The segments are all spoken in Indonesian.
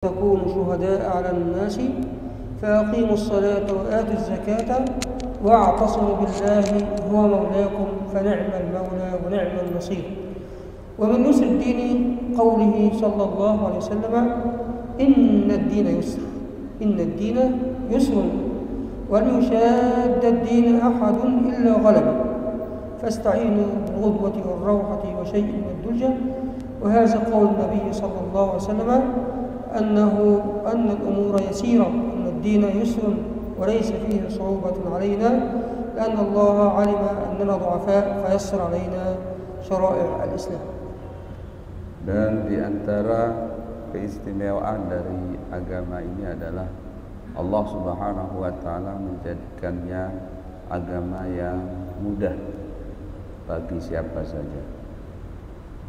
تكونوا شهداء على الناس فأقيموا الصلاة وآتوا الزكاة واعتصموا بالله هو مولاكم فنعم المولى ونعم النصير. ومن يسر الدين قوله صلى الله عليه وسلم: إن الدين يسر، إن الدين يسر ولن يشاد الدين أحد إلا غلبه، فاستعينوا بالغدوة والروحة وشيء من الدلجة. وهذا قول النبي صلى الله عليه وسلم أن الأمور يسيرة، أن الدين يسر وليس فيه صعوبة علينا، لأن الله علم أننا ضعفاء فيسر علينا syara'ir al-Islam. Dan di antara keistimewaan dari agama ini adalah Allah Subhanahu wa taala menjadikannya agama yang mudah bagi siapa saja,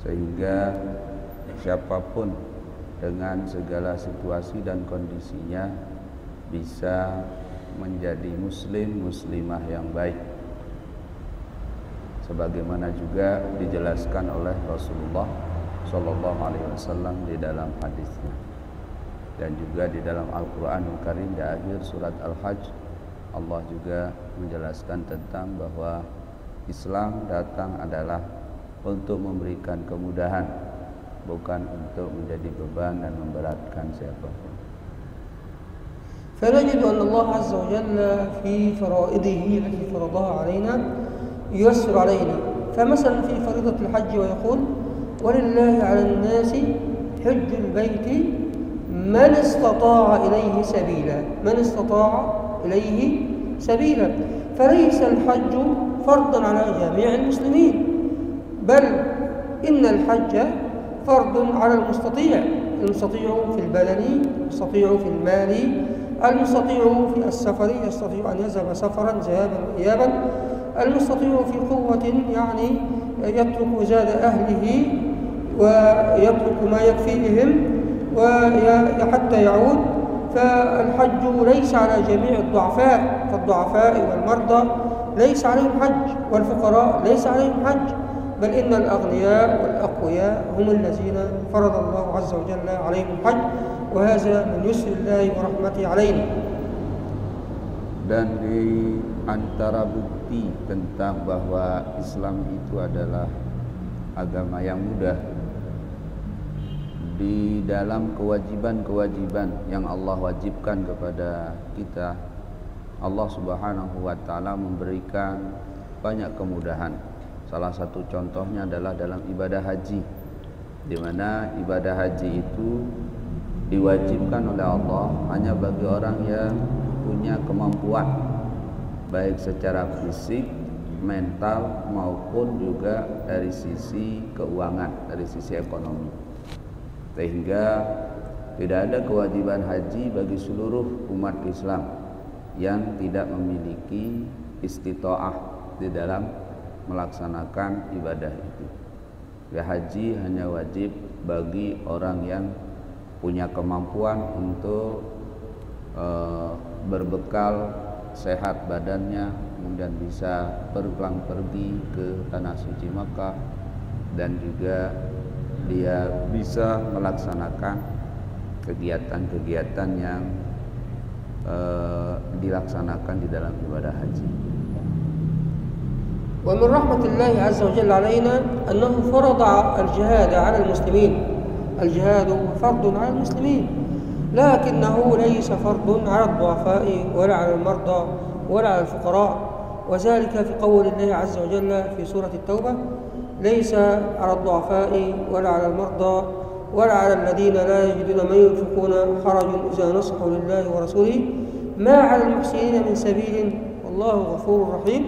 sehingga siapapun dengan segala situasi dan kondisinya bisa menjadi muslim, muslimah yang baik, sebagaimana juga dijelaskan oleh Rasulullah Shallallahu Alaihi Wasallam di dalam hadisnya, dan juga di dalam Al-Quranul Karim di akhir surat Al-Hajj Allah juga menjelaskan tentang bahwa Islam datang adalah untuk memberikan kemudahan, bukan untuk menjadi beban dan memberatkan siapapun. فنجد أن الله عز وجل في فرائضه التي فرضها علينا ييسر علينا. فمثلا في فريضة الحج ويقول: ولله على الناس حج البيت من استطاع إليه سبيلا، من استطاع إليه سبيلا. فليس الحج فرضا على جميع المسلمين، بل إن الحج فرض على المستطيع، المستطيع في البدن، المستطيع في المال، المستطيع في السفر، يستطيع أن يذهب سفرا ذهابا وإيابا، المستطيع في قوة يعني يترك زاد أهله ويترك ما يكفيهم وحتى يعود. فالحج ليس على جميع الضعفاء، فالضعفاء والمرضى ليس عليهم حج، والفقراء ليس عليهم حج، بل إن الأغنياء والأقوياء هم الذين فرض الله عز وجل عليهم الحج، وهذا من يسر الله ورحمته علينا. Dan di antara bukti tentang bahwa Islam itu adalah agama yang mudah, di dalam kewajiban-kewajiban yang Allah wajibkan kepada kita, Allah Subhanahu wa taala memberikan banyak kemudahan. Salah satu contohnya adalah dalam ibadah haji, di mana ibadah haji itu diwajibkan oleh Allah hanya bagi orang yang punya kemampuan, baik secara fisik, mental, maupun juga dari sisi keuangan, dari sisi ekonomi. Sehingga tidak ada kewajiban haji bagi seluruh umat Islam yang tidak memiliki istita'ah di dalam melaksanakan ibadah itu. Ya, haji hanya wajib bagi orang yang punya kemampuan untuk berbekal sehat badannya, kemudian bisa berpulang pergi ke tanah suci Makkah, dan juga dia bisa melaksanakan kegiatan-kegiatan yang dilaksanakan di dalam ibadah haji. ومن رحمة الله عز وجل علينا أنه فرض الجهاد على المسلمين. الجهاد فرض على المسلمين، لكنه ليس فرض على الضعفاء ولا على المرضى ولا على الفقراء، وذلك في قول الله عز وجل في سورة التوبة: ليس على الضعفاء ولا على المرضى ولا على الذين لا يجدون ما ينفقون حرج إذا نصحوا لله ورسوله ما على المحسنين من سبيل والله غفور رحيم،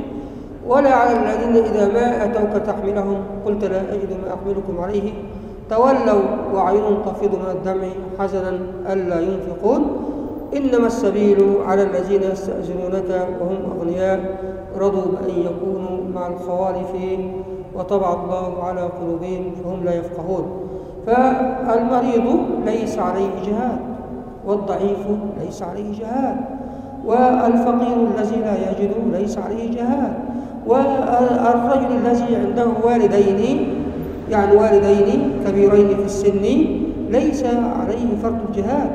ولا على الذين إذا ما أتوك تحملهم قلت لا أجد ما أحملكم عليه تولوا وأعينهم تفيض من الدمع حزنا ألا ينفقون، إنما السبيل على الذين يستأذنونك وهم أغنياء رضوا بأن يكونوا مع الخوالف وطبع الله على قلوبهم فهم لا يفقهون. فالمريض ليس عليه جهاد، والضعيف ليس عليه جهاد، والفقير الذي لا يجد ليس عليه جهاد، والرجل الذي عنده والدين، يعني والدين كبيرين في السن ليس عليه فرض الجهاد.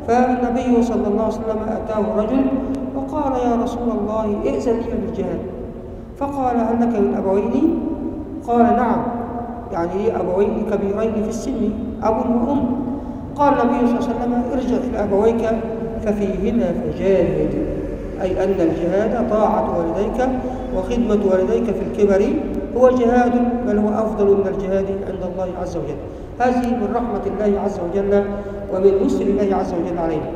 فالنبي صلى الله عليه وسلم أتاه رجل وقال يا رسول الله ائذن لي بالجهاد. فقال هل لك من أبوين؟ قال نعم، يعني أبوين كبيرين في السن، أب وأم. قال النبي صلى الله عليه وسلم ارجع إلى أبويك ففيهما فجاهد، أي أن الجهاد طاعة والديك وخدمة والديك في الكبر هو جهاد، بل هو أفضل من الجهاد عند الله عز وجل. هذه من رحمة الله عز وجل ومن نصر الله عز وجل علينا.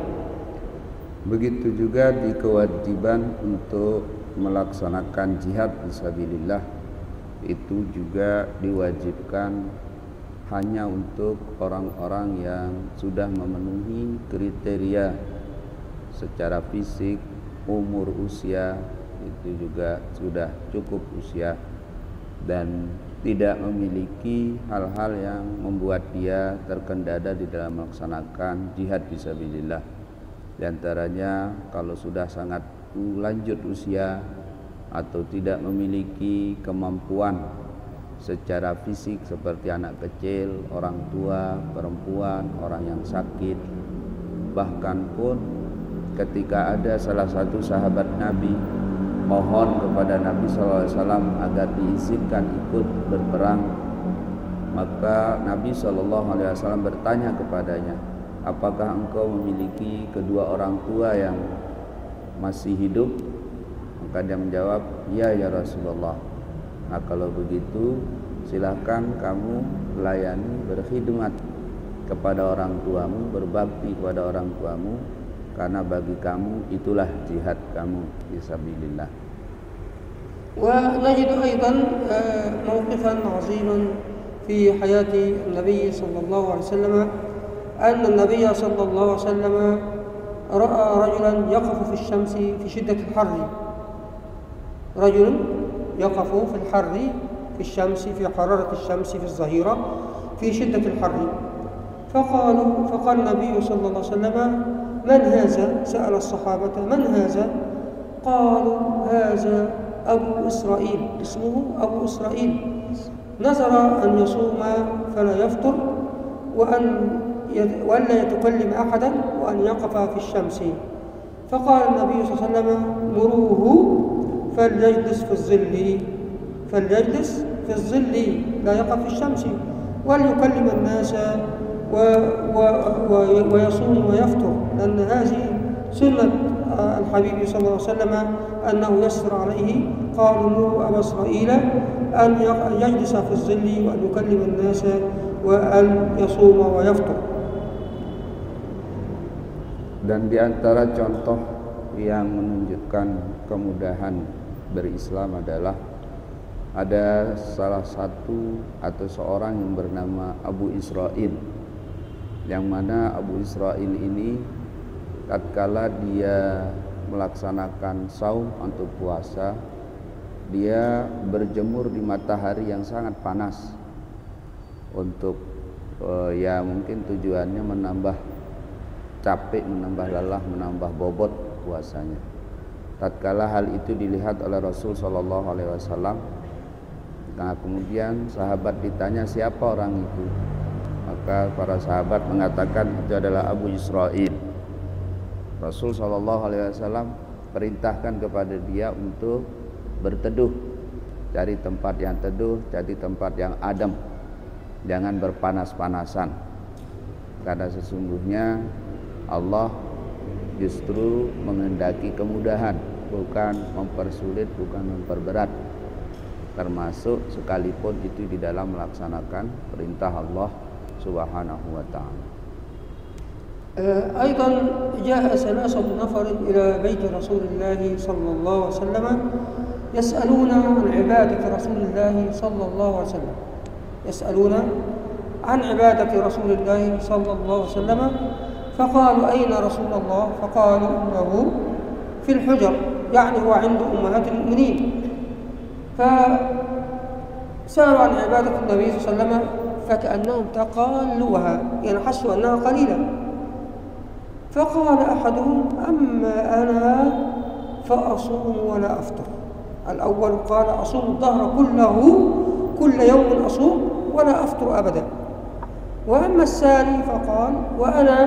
Begitu juga di kewajiban untuk melaksanakan jihad fisabilillah, itu juga diwajibkan hanya untuk orang-orang yang sudah memenuhi kriteria secara fisik, umur, usia, itu juga sudah cukup usia dan tidak memiliki hal-hal yang membuat dia terkendala di dalam melaksanakan jihad fisabilillah. Di antaranya kalau sudah sangat lanjut usia atau tidak memiliki kemampuan secara fisik seperti anak kecil, orang tua, perempuan, orang yang sakit. Bahkan pun ketika ada salah satu sahabat Nabi mohon kepada Nabi SAW agar diizinkan ikut berperang, maka Nabi SAW bertanya kepadanya, apakah engkau memiliki kedua orang tua yang masih hidup? Maka dia menjawab, ya Rasulullah. Nah kalau begitu silahkan kamu layani, berkhidmat kepada orang tuamu, berbakti kepada orang tuamu, karena bagi kamu itulah jihad kamu fisabilillah. ونجد أيضا موقفا عظيما في حياة النبي صلى الله عليه وسلم، أن النبي صلى الله عليه وسلم رأى رجلا يقف في الشمس في شدة الحر، رجل يقف في الحر في الشمس، في حرارة الشمس في الظهيرة في شدة الحر. فقال النبي صلى الله عليه وسلم من هذا؟ سأل الصحابة من هذا؟ قالوا هذا أبو إسرائيل، اسمه أبو إسرائيل، نذر أن يصوم فلا يفطر وألا يتكلم أحدا وأن يقف في الشمس. فقال النبي صلى الله عليه وسلم مروه فليجلس في الظل لا يقف في الشمس وليكلم الناس ويصوم ويفطر، لأن هذه سنة الحبيب صلى الله عليه وسلم أنه يسر عليه. قالوا مروا أبا إسرائيل أن يجلس في الظل وأن يكلم الناس وأن يصوم ويفطر. Dan di antara contoh yang menunjukkan kemudahan berislam adalah ada salah satu atau seorang yang bernama Abu Israil, yang mana Abu Israil ini tatkala dia melaksanakan saum atau puasa, dia berjemur di matahari yang sangat panas untuk ya mungkin tujuannya menambah capek, menambah lelah, menambah bobot puasanya. Tatkala hal itu dilihat oleh Rasul sallallahu alaihi wasallam, nah kemudian sahabat ditanya siapa orang itu, maka para sahabat mengatakan itu adalah Abu Israil. Rasul sallallahu alaihi wasallam perintahkan kepada dia untuk berteduh, cari tempat yang teduh, cari tempat yang adem, jangan berpanas-panasan, karena sesungguhnya Allah justru menghendaki kemudahan, bukan mempersulit, bukan memperberat, termasuk sekalipun itu di dalam melaksanakan perintah Allah Subhanahu wa ta'ala. أيضا جاء ثلاثة نفر إلى بيت رسول الله صلى الله عليه وسلم يسألون عن عبادة رسول الله صلى الله عليه وسلم، يسألون عن عبادة رسول الله صلى الله عليه وسلم. فقالوا أين رسول الله؟ فقالوا إنه في الحجر، يعني هو عند أمهات المؤمنين. فسألوا عن عبادة النبي صلى الله عليه وسلم فكأنهم تقالوها، يعني حسوا أنها قليلة. فقال أحدهم أما أنا فأصوم ولا أفطر. الأول قال أصوم الظهر كله، كل يوم أصوم ولا أفطر أبدا. وأما الثاني فقال وأنا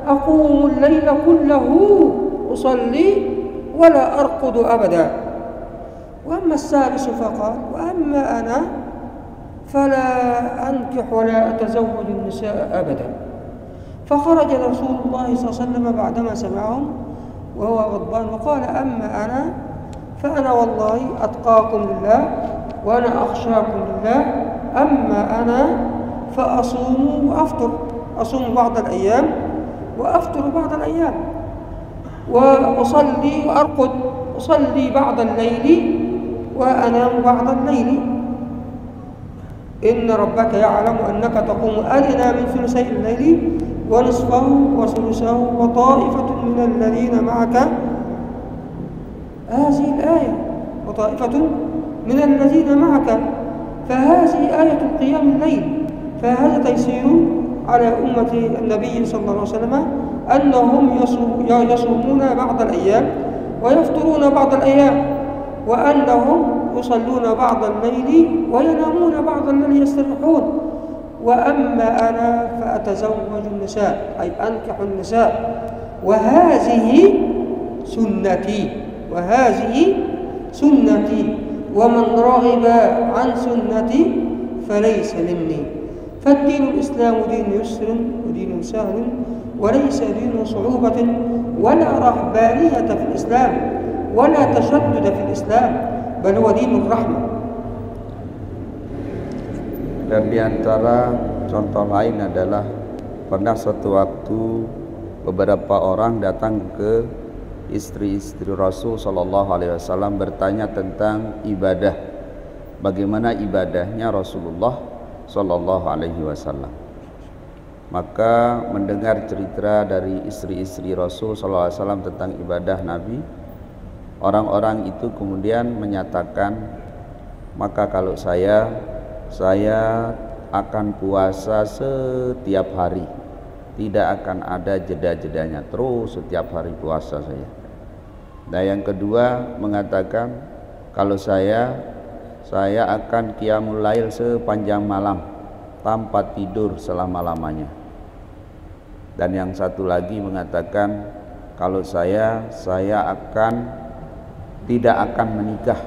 أقوم الليل كله أصلي ولا أرقد أبدا. وأما الثالث فقال وأما أنا فلا أنكح ولا أتزوج النساء أبدا. فخرج رسول الله صلى الله عليه وسلم بعدما سمعهم وهو غضبان وقال أما أنا فأنا والله أتقاكم لله وأنا أخشاكم لله. أما أنا فأصوم وأفطر، أصوم بعض الأيام وأفطر بعض الأيام، وأصلي وأرقد، أصلي بعض الليل وأنام بعض الليل. إن ربك يعلم أنك تقوم أدنى من ثلثي الليل ونصفه وثلثه وطائفة من الذين معك. هذه الآية وطائفة من الذين معك، فهذه آية قيام الليل. فهذا تيسير على أمة النبي صلى الله عليه وسلم أنهم يصومون بعض الأيام ويفطرون بعض الأيام، وأنهم يصلون بعض الليل وينامون بعض الليل يستريحون. وأما أنا فأتزوج النساء أي أنكح النساء، وهذه سنتي، وهذه سنتي، ومن رغب عن سنتي فليس مني. فالدين الإسلام دين يسر ودين سهل وليس دين صعوبة ولا رهبانية في الإسلام ولا تشدد في الإسلام، بل هو دين الرحمة. Dan diantara contoh lain adalah pernah suatu waktu beberapa orang datang ke istri-istri Rasul Shallallahu Alaihi Wasallam bertanya tentang ibadah, bagaimana ibadahnya Rasulullah Sallallahu Alaihi Wasallam. Maka mendengar cerita dari istri-istri Rasul Sallallahu Alaihi Wasallam tentang ibadah Nabi, orang-orang itu kemudian menyatakan, maka kalau saya akan puasa setiap hari, tidak akan ada jeda-jedanya, terus setiap hari puasa saya. Dan yang kedua mengatakan, kalau saya akan qiyamul lail sepanjang malam tanpa tidur selama-lamanya. Dan yang satu lagi mengatakan, kalau saya tidak akan menikah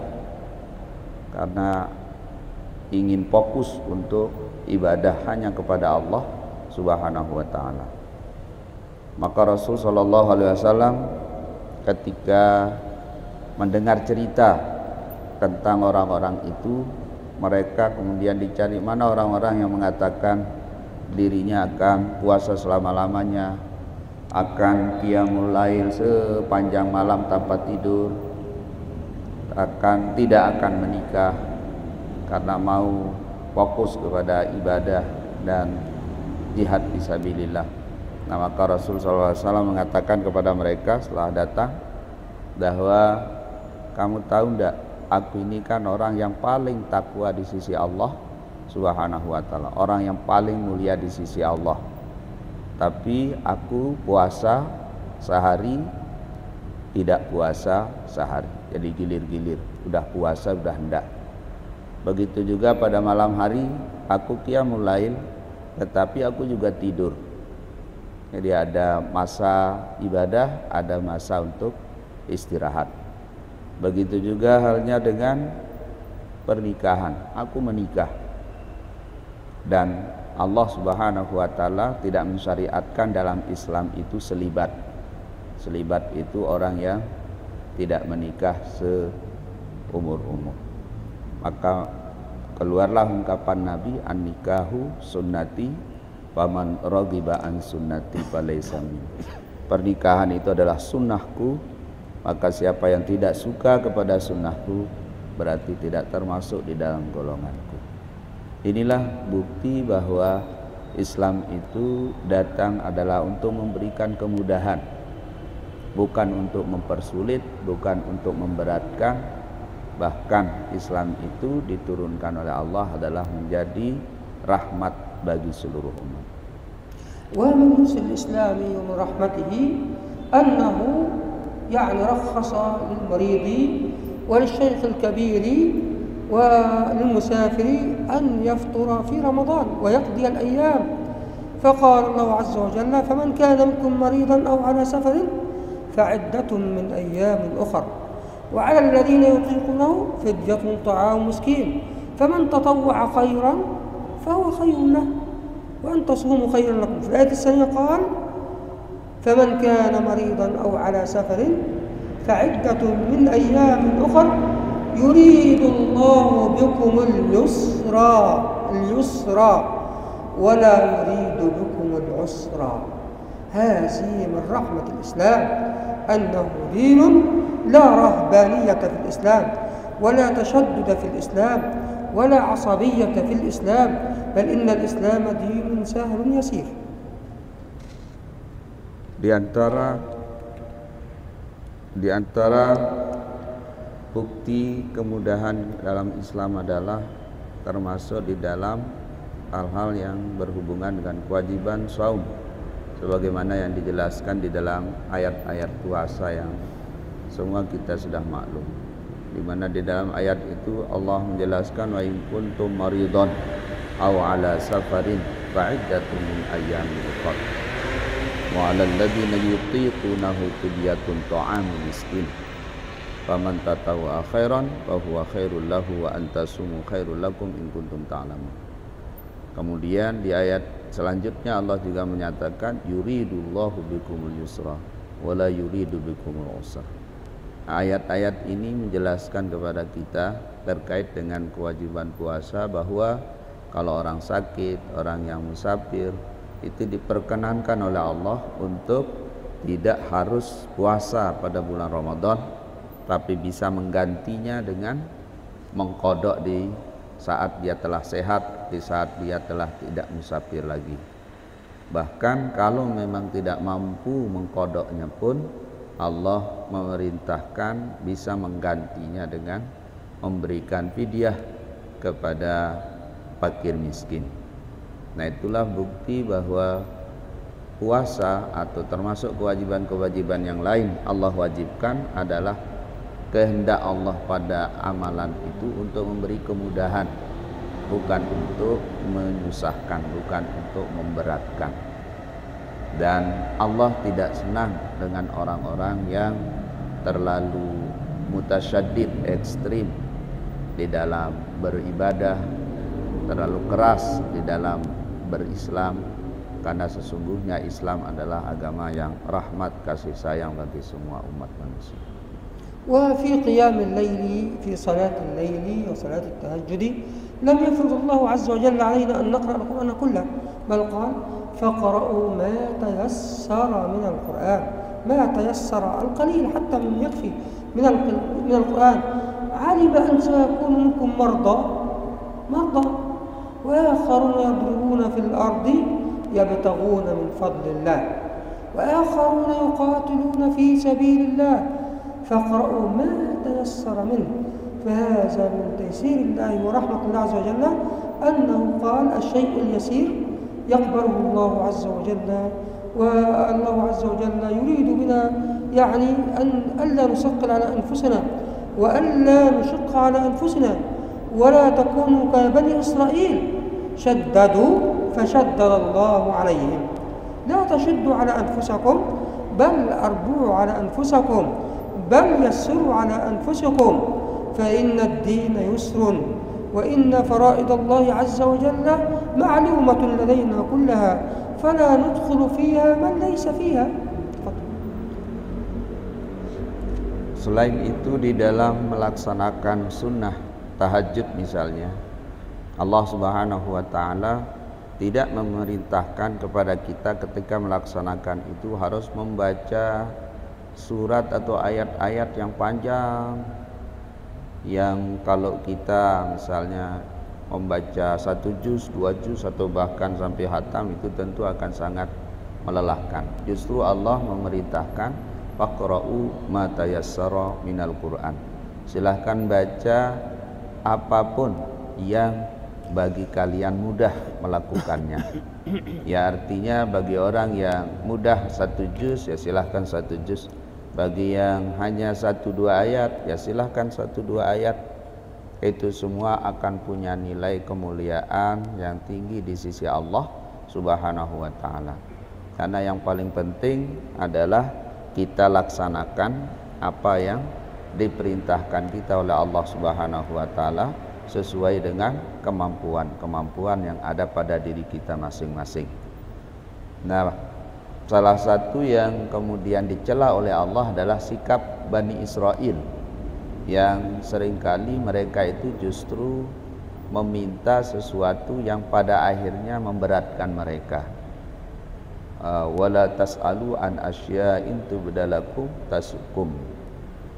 karena ingin fokus untuk ibadah hanya kepada Allah Subhanahu wa taala. Maka Rasul sallallahu alaihi wasallam ketika mendengar cerita tentang orang-orang itu, mereka kemudian dicari mana orang-orang yang mengatakan dirinya akan puasa selama-lamanya, akan qiyamul lail sepanjang malam tanpa tidur, tidak akan menikah karena mau fokus kepada ibadah dan jihad fisabilillah. Nah, maka Rasul SAW mengatakan kepada mereka setelah datang bahwa kamu tahu enggak, aku ini kan orang yang paling takwa di sisi Allah Subhanahu wa taala, orang yang paling mulia di sisi Allah. Tapi aku puasa sehari, tidak puasa sehari. Jadi gilir-gilir, udah puasa udah hendak. Begitu juga pada malam hari aku qiyamul lail, tetapi aku juga tidur. Jadi ada masa ibadah, ada masa untuk istirahat. Begitu juga halnya dengan pernikahan. Aku menikah dan Allah Subhanahu wa taala tidak mensyariatkan dalam Islam itu selibat. Selibat itu orang yang tidak menikah seumur-umur. Maka keluarlah ungkapan Nabi, an-nikahu sunnati faman raghiba an sunnati falaysa minni. Pernikahan itu adalah sunnahku, maka siapa yang tidak suka kepada sunnahku berarti tidak termasuk di dalam golonganku. Inilah bukti bahwa Islam itu datang adalah untuk memberikan kemudahan, bukan untuk mempersulit, bukan untuk memberatkan. Bahkan Islam itu diturunkan oleh Allah adalah menjadi rahmat bagi seluruh umat. Wa min husnil islami wa rahmatihi annahu رخص للمريض وللشيخ الكبير وللمسافر أن يفطر في رمضان ويقضي الأيام فقال الله عز وجل فمن كان منكم مريضا أو على سفر فعدة من أيام أخر وعلى الذين يطيقونه فدية طعام مسكين فمن تطوع خيرا فهو خير له وأن تصوموا خيرا لكم. في الآية الثانية قال فمن كان مريضا أو على سفر فعدة من أيام أخر يريد الله بكم اليسر ولا يريد بكم العسر. هذه من رحمة الإسلام أنه دين لا رهبانية في الإسلام ولا تشدد في الإسلام ولا عصبية في الإسلام، بل إن الإسلام دين سهل يسير. Di antara bukti kemudahan dalam Islam adalah termasuk di dalam hal-hal yang berhubungan dengan kewajiban saum, sebagaimana yang dijelaskan di dalam ayat-ayat puasa yang semua kita sudah maklum, di mana di dalam ayat itu Allah menjelaskan wa in kuntum maridun aw ala safarin fa'iddatun min ayyamin ukhra wa 'alal ladzina yutiqunahu fidyatun ta'amun miskin faman tatawwa khairan fa huwa khairul lahu wa antasumu khairul lakum in kuntum ta'lamun. Kemudian di ayat selanjutnya Allah juga menyatakan yuridullahu bikumul yusra wa la yuridu bikumul usra. Ayat-ayat ini menjelaskan kepada kita terkait dengan kewajiban puasa bahwa kalau orang sakit, orang yang musafir itu diperkenankan oleh Allah untuk tidak harus puasa pada bulan Ramadan, tapi bisa menggantinya dengan mengqadha di saat dia telah sehat, di saat dia telah tidak musafir lagi. Bahkan kalau memang tidak mampu mengqadhanya pun Allah memerintahkan bisa menggantinya dengan memberikan fidyah kepada fakir miskin. Nah, itulah bukti bahwa puasa atau termasuk kewajiban-kewajiban yang lain Allah wajibkan adalah kehendak Allah pada amalan itu untuk memberi kemudahan, bukan untuk menyusahkan, bukan untuk memberatkan. Dan Allah tidak senang dengan orang-orang yang terlalu mutasyaddid, ekstrim di dalam beribadah, terlalu keras di dalam berislam, karena sesungguhnya Islam adalah agama yang rahmat, kasih sayang bagi semua umat manusia. وفي قيام الليل في صلاة الليل وصلاة التهجد لم يفرض الله عز وجل علينا أن نقرأ القرآن كله، بل قال فقرأوا ما تيسر من القرآن، ما تيسر القليل حتى من يكفي من القرآن. علم أن سيكون منكم مرضى وآخرون يضربون في الأرض يبتغون من فضل الله وآخرون يقاتلون في سبيل الله فاقرأوا ما تيسر منه. فهذا من تيسير الله ورحمة الله عز وجل أنه قال الشيء اليسير يقبله الله عز وجل، والله عز وجل يريد بنا يعني أن ألا نثقل على أنفسنا وألا نشق على أنفسنا ولا تكونوا كبني إسرائيل شددوا فشدد الله عليهم. لا تشدوا على أنفسكم بل أربوا على أنفسكم بل يسروا على أنفسكم فإن الدين يسر وإن فرائض الله عز وجل معلومة لدينا كلها فلا ندخل فيها من ليس فيها. Selain itu di dalam melaksanakan sunnah tahajud misalnya, Allah Subhanahu wa taala tidak memerintahkan kepada kita ketika melaksanakan itu harus membaca surat atau ayat-ayat yang panjang, yang kalau kita misalnya membaca 1 juz, 2 juz atau bahkan sampai khatam itu tentu akan sangat melelahkan. Justru Allah memerintahkan faqra'u ma tayassara minal Qur'an. Silahkan baca apapun yang bagi kalian mudah melakukannya. Ya, artinya bagi orang yang mudah 1 juz ya silahkan 1 juz. Bagi yang hanya 1-2 ayat ya silahkan 1-2 ayat. Itu semua akan punya nilai kemuliaan yang tinggi di sisi Allah Subhanahu wa ta'ala. Karena yang paling penting adalah kita laksanakan apa yang diperintahkan kita oleh Allah Subhanahu wa ta'ala sesuai dengan kemampuan yang ada pada diri kita masing-masing. Nah, salah satu yang kemudian dicela oleh Allah adalah sikap Bani Israel, yang seringkali mereka itu justru meminta sesuatu yang pada akhirnya memberatkan mereka. Wala tas'alu an asya'in tubdalakum tasukum.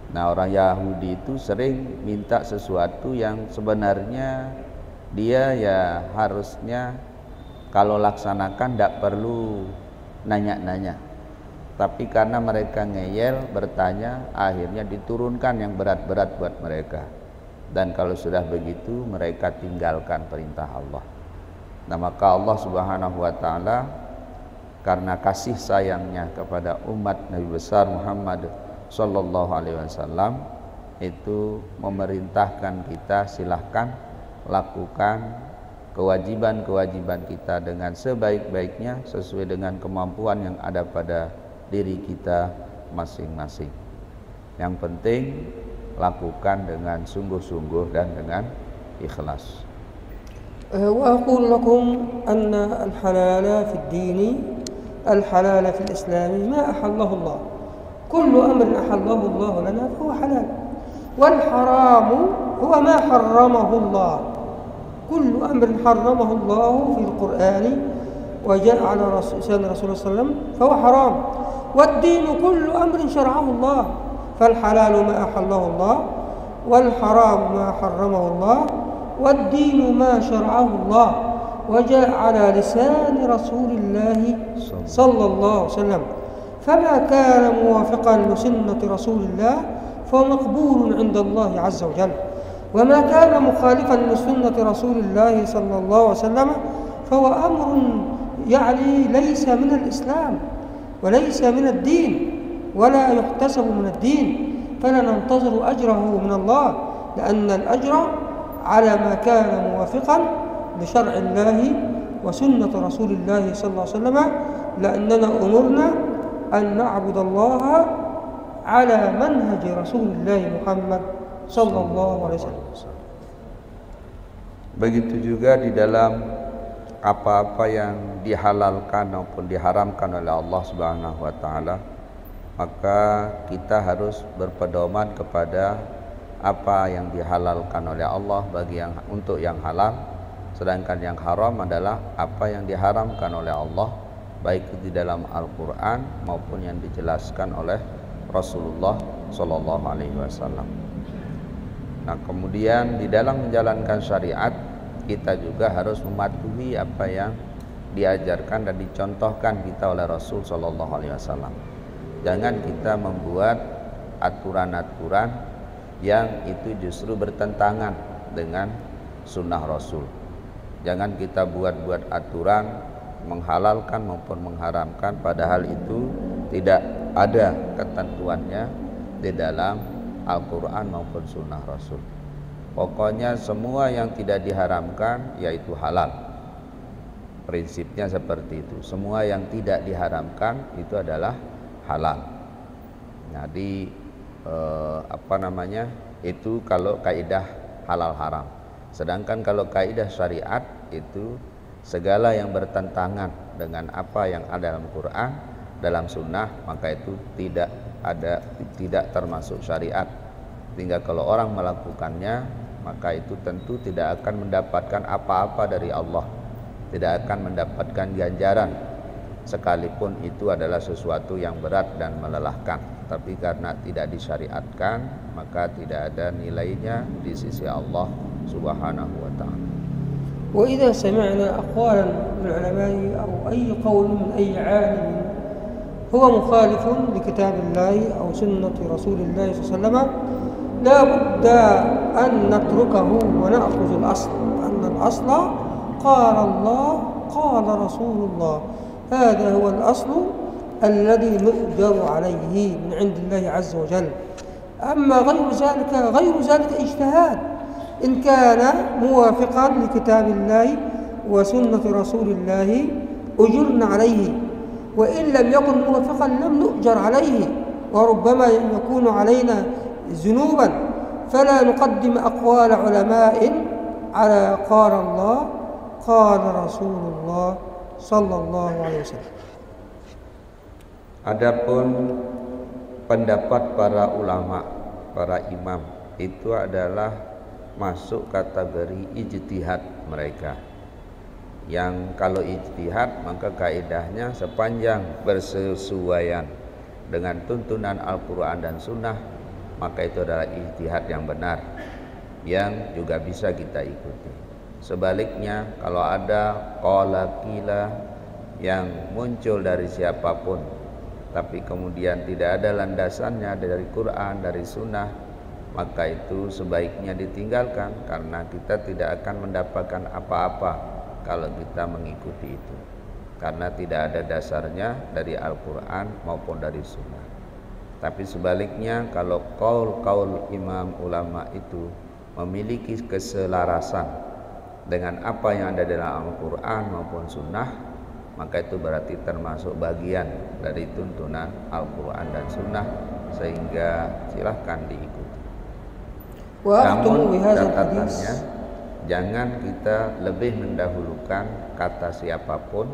Nah, orang Yahudi itu sering minta sesuatu yang sebenarnya dia ya harusnya kalau laksanakan tidak perlu nanya-nanya. Tapi karena mereka ngeyel, bertanya, akhirnya diturunkan yang berat-berat buat mereka. Dan kalau sudah begitu, mereka tinggalkan perintah Allah. Nah, maka Allah Subhanahu wa ta'ala karena kasih sayangnya kepada umat Nabi besar Muhammad Sallallahu Alaihi Wasallam itu memerintahkan kita, silahkan lakukan kewajiban-kewajiban kita dengan sebaik-baiknya sesuai dengan kemampuan yang ada pada diri kita masing-masing. Yang penting lakukan dengan sungguh-sungguh dan dengan ikhlas. وأقول لكم أن الحلال في الدين الحلال في الإسلام ما أحله الله. كل أمر أحله الله لنا فهو حلال، والحرام هو ما حرمه الله. كل أمر حرمه الله في القرآن وجاء على لسان رسول الله صلى الله عليه وسلم فهو حرام. والدين كل أمر شرعه الله، فالحلال ما أحله الله، والحرام ما حرمه الله، والدين ما شرعه الله وجاء على لسان رسول الله صلى الله عليه وسلم. فما كان موافقا لسنة رسول الله فهو مقبول عند الله عز وجل، وما كان مخالفا لسنة رسول الله صلى الله عليه وسلم فهو أمر يعني ليس من الإسلام وليس من الدين ولا يحتسب من الدين، فلا ننتظر أجره من الله، لأن الأجر على ما كان موافقا لشرع الله وسنة رسول الله صلى الله عليه وسلم، لأننا أمرنا أن نعبد الله على منهج رسول الله محمد صلى الله عليه وسلم. Begitu juga di dalam apa-apa yang dihalalkan maupun diharamkan oleh Allah Subhanahu wa ta'ala, maka kita harus berpedoman kepada apa yang dihalalkan oleh Allah bagi untuk yang halal, sedangkan yang haram adalah apa yang diharamkan oleh Allah baik di dalam Al-Quran maupun yang dijelaskan oleh Rasulullah Sallallahu Alaihi Wasallam. Nah, kemudian di dalam menjalankan syariat kita juga harus mematuhi apa yang diajarkan dan dicontohkan kita oleh Rasul Sallallahu Alaihi Wasallam. Jangan kita membuat aturan-aturan yang itu justru bertentangan dengan sunnah Rasul. Jangan kita buat-buat aturan menghalalkan maupun mengharamkan padahal itu tidak ada ketentuannya di dalam Al-Quran maupun sunnah Rasul. Pokoknya semua yang tidak diharamkan yaitu halal. Prinsipnya seperti itu. Semua yang tidak diharamkan itu adalah halal. Jadi itu kalau kaidah halal haram. Sedangkan kalau kaidah syariat itu segala yang bertentangan dengan apa yang ada dalam Quran, dalam sunnah, maka itu tidak termasuk syariat. Sehingga kalau orang melakukannya, maka itu tentu tidak akan mendapatkan apa-apa dari Allah, tidak akan mendapatkan ganjaran, sekalipun itu adalah sesuatu yang berat dan melelahkan. Tapi karena tidak disyariatkan, maka tidak ada nilainya di sisi Allah Subhanahu wa ta'ala. وإذا سمعنا أقوالا من العلماء أو أي قول من أي عالم هو مخالف لكتاب الله أو سنة رسول الله صلى الله عليه وسلم لا بد أن نتركه ونأخذ الأصل، أن الأصل قال الله قال رسول الله، هذا هو الأصل الذي نؤجر عليه من عند الله عز وجل. أما غير ذلك اجتهاد، إن كان موافقا لكتاب الله وسنة رسول الله أجرنا عليه، وإن لم يكن موافقا لم نؤجر عليه، وربما يكون علينا ذنوبا، فلا نقدم أقوال علماء على قال الله قال رسول الله صلى الله عليه وسلم. Adapun pendapat para ulama, para imam itu adalah masuk kategori ijtihad mereka. Yang kalau ijtihad maka kaidahnya sepanjang bersesuaian dengan tuntunan Al-Quran dan Sunnah, maka itu adalah ijtihad yang benar yang juga bisa kita ikuti. Sebaliknya kalau ada qala qila yang muncul dari siapapun tapi kemudian tidak ada landasannya dari Quran, dari Sunnah, maka itu sebaiknya ditinggalkan karena kita tidak akan mendapatkan apa-apa kalau kita mengikuti itu, karena tidak ada dasarnya dari Al-Quran maupun dari Sunnah. Tapi sebaliknya kalau kaul imam ulama itu memiliki keselarasan dengan apa yang ada dalam Al-Quran maupun Sunnah, maka itu berarti termasuk bagian dari tuntunan Al-Quran dan Sunnah, sehingga silahkan diikuti. Namun catatannya, jangan kita lebih mendahulukan kata siapapun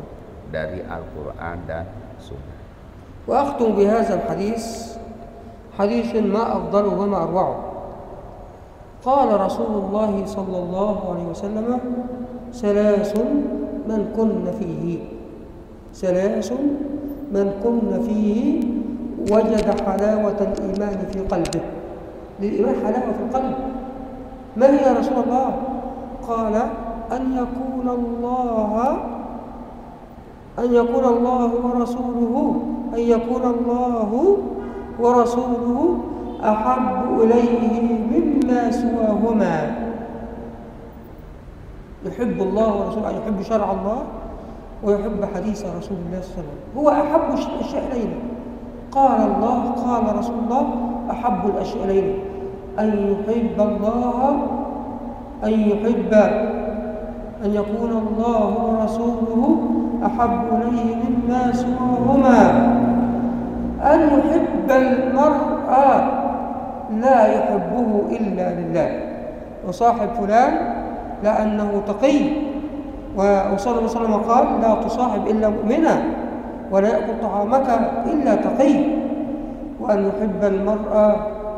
dari Al-Quran dan Sunnah. وأختم بهذا الحديث، حديث ما أفضله وما أروعه. قال رسول الله صلى الله عليه وسلم: ثلاث من كن فيه وجد حلاوة الإيمان في قلبه. للإيمان حلاوة في القلب. ما هي يا رسول الله؟ قال: أن يكون الله ورسوله أحب إليه مما سواهما. يحب الله ورسوله، يحب شرع الله ويحب حديث رسول الله صلى الله عليه وسلم، هو أحب الأشياء إلينا. قال الله قال رسول الله أحب الأشياء إلينا، أن يكون الله ورسوله أحب إليه مما سواهما، أن يحب المرء لا يحبه إلا لله، وصاحب فلان لأنه تقي، وصلى الله عليه وسلم قال: لا تصاحب إلا مؤمنا، ولا يأكل طعامك إلا تقي، وأن يحب المرء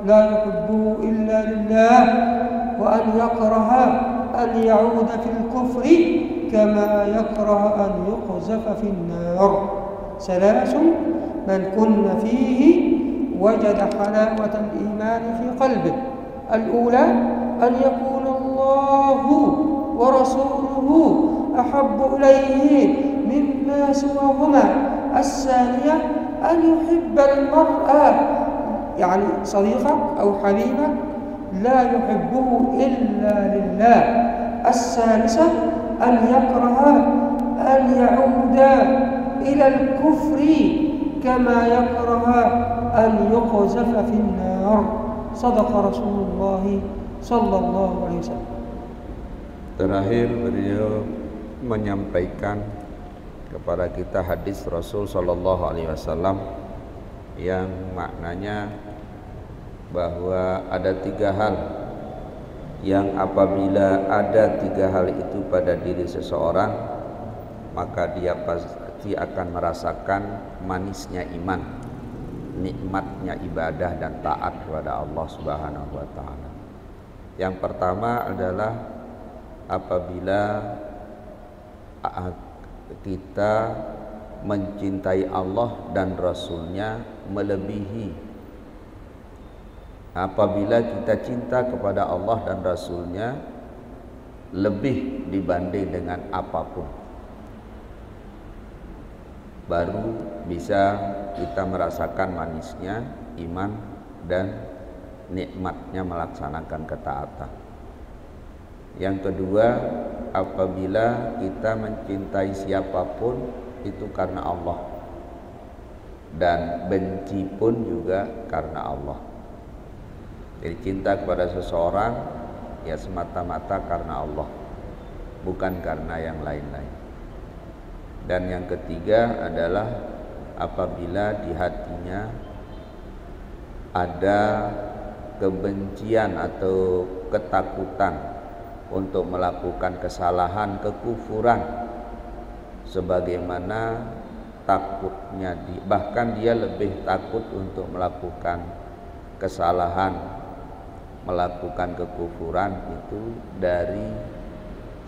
لا يحبه إلا لله، وأن يكره أن يعود في الكفر كما يكره أن يقذف في النار. ثلاث من كن فيه وجد حلاوة الإيمان في قلبه. الأولى أن يكون الله ورسوله أحب إليه مما سواهما. الثانية أن يحب المرء، يعني صديقك أو حبيبك، لا يحبه إلا لله. الثالثة أن يكره أن يعود إلى الكفر كما يكره أن يقذف في النار. صدق رسول الله صلى الله عليه وسلم. Terakhir beliau menyampaikan kepada kita hadis Rasul sallallahu alaihi wasallam yang maknanya bahwa ada 3 hal yang apabila ada 3 hal itu pada diri seseorang, maka dia pasti akan merasakan manisnya iman, nikmatnya ibadah dan taat kepada Allah Subhanahu wa taala. Yang pertama adalah apabila kita mencintai Allah dan Rasulnya melebihi, apabila kita cinta kepada Allah dan Rasulnya lebih dibanding dengan apapun, baru bisa kita merasakan manisnya iman dan nikmatnya melaksanakan ketaatan. Yang kedua, apabila kita mencintai siapapun itu karena Allah, dan benci pun juga karena Allah. Jadi cinta kepada seseorang ya semata-mata karena Allah, bukan karena yang lain-lain. Dan yang ketiga adalah apabila di hatinya ada kebencian atau ketakutan untuk melakukan kesalahan, kekufuran, sebagaimana takutnya bahkan dia lebih takut untuk melakukan kesalahan, melakukan kekufuran itu dari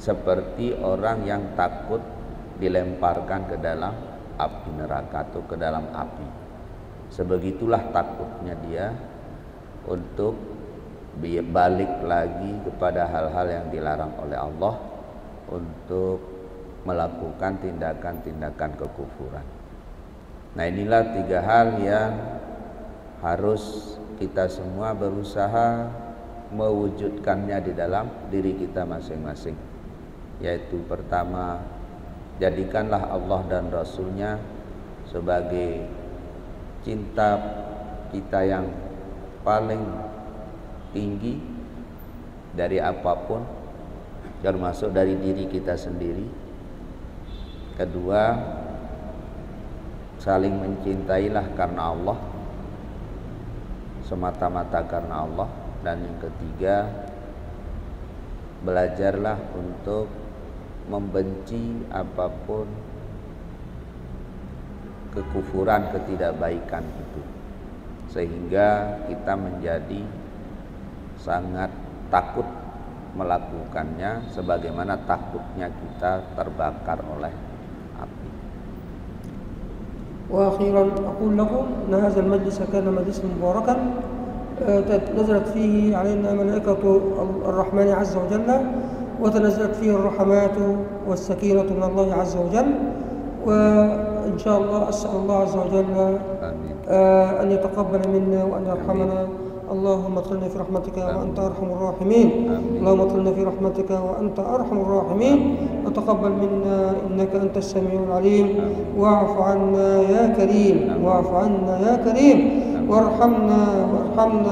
seperti orang yang takut dilemparkan ke dalam api neraka atau ke dalam api. Sebegitulah takutnya dia untuk balik lagi kepada hal-hal yang dilarang oleh Allah, untuk melakukan tindakan-tindakan kekufuran. Nah, inilah tiga hal yang harus kita semua berusaha mewujudkannya di dalam diri kita masing-masing. Yaitu pertama, jadikanlah Allah dan Rasulnya sebagai cinta kita yang paling tinggi dari apapun, termasuk dari diri kita sendiri. Kedua, saling mencintailah karena Allah, semata-mata karena Allah. Dan yang ketiga, belajarlah untuk membenci apapun kekufuran, ketidakbaikan itu, sehingga kita menjadi sangat takut melakukannya, sebagaimana takutnya kita terbakar oleh api. وأخيرا أقول لكم أن هذا المجلس كان مجلسا مباركا نزلت فيه علينا ملائكة الرحمن عز وجل، وتنزلت فيه الرحمات والسكينة من الله عز وجل. وإن شاء الله أسأل الله عز وجل أن يتقبل منا وأن يرحمنا. اللهم ادخلنا في رحمتك وأنت أرحم الراحمين. اللهم ادخلنا في رحمتك وأنت أرحم الراحمين. وتقبل منا إنك أنت السميع العليم. واعف عنا يا كريم، واعف عنا يا كريم، وارحمنا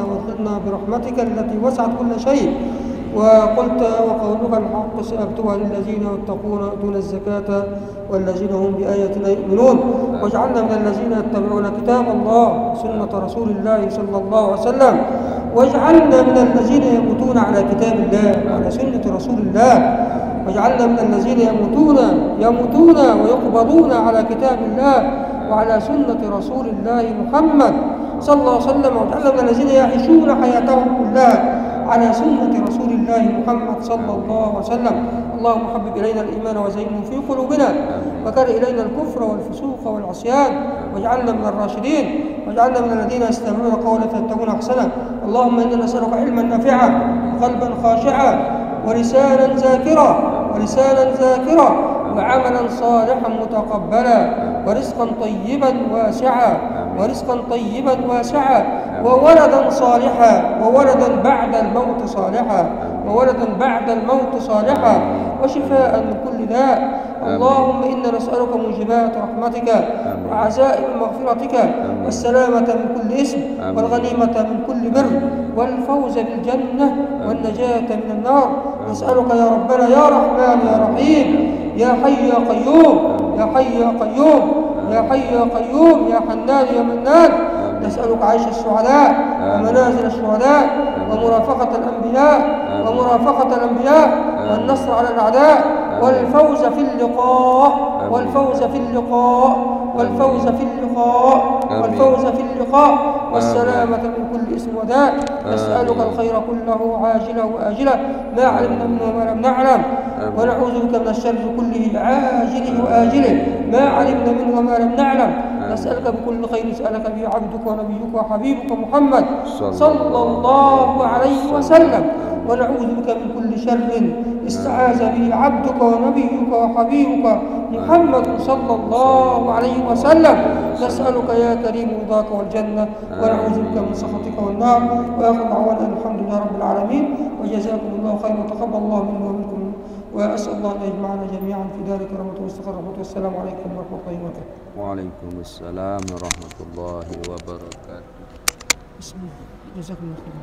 وادخلنا برحمتك التي وسعت كل شيء. وقلت وقولك الحق سأكتبها للذين يتقون ويؤتون الزكاة والذين هم بآياتنا يؤمنون. واجعلنا من الذين يتبعون كتاب الله سنة رسول الله صلى الله عليه وسلم. واجعلنا من الذين يموتون على كتاب الله وعلى سنة رسول الله. واجعلنا من الذين يموتون ويقبضون على كتاب الله وعلى سنة رسول الله محمد صلى الله عليه وسلم. واجعلنا من الذين يعيشون حياتهم كلها على سنة رسول الله محمد صلى الله عليه وسلم. اللهم حبب إلينا الإيمان وزينه في قلوبنا وكره إلينا الكفر والفسوق والعصيان واجعلنا من الراشدين. واجعلنا من الذين يستمعون قولا فيتبعون أحسنه. اللهم إنا نسألك علما نافعا وقلبا خاشعا ولسانا ذاكرا وعملا صالحا متقبلا ورزقا طيبا واسعا وولدا صالحا وولدا بعد الموت صالحا وشفاء من كل داء. اللهم إنا نسألك موجبات رحمتك وعزائم مغفرتك والسلامة من كل إثم والغنيمة من كل بر والفوز بالجنة والنجاة من النار. نسألك يا ربنا يا رحمن يا رحيم يا حي يا قيوم يا حنان يا منان. نسألك عيش السعداء ومنازل الشهداء ومرافقة الأنبياء والنصر على الأعداء والفوز في اللقاء والسلامة من كل اسم وداء. نسألك الخير كله عاجله وآجله ما علمنا منه وما لم نعلم، ونعوذ بك من الشر كله عاجله وآجله ما علمنا منه وما لم نعلم. نسألك بكل خير سألك به عبدك ونبيك وحبيبك محمد صلى الله عليه وسلم. ونعوذ بك من كل شر استعاذ به عبدك ونبيك وحبيبك محمد صلى الله عليه وسلم. نسألك يا كريم رضاك والجنة ونعوذ بك من سخطك والنار. وآخر دعوانا الحمد لله رب العالمين وجزاكم الله خيرا وتقبل الله منا ومنكم. وأسأل الله أن يجمعنا جميعا في دار كرامته واستقرار رحمته. والسلام عليكم ورحمة الله وبركاته. وعليكم السلام ورحمة الله وبركاته. بسم الله. جزاكم الله خيرا.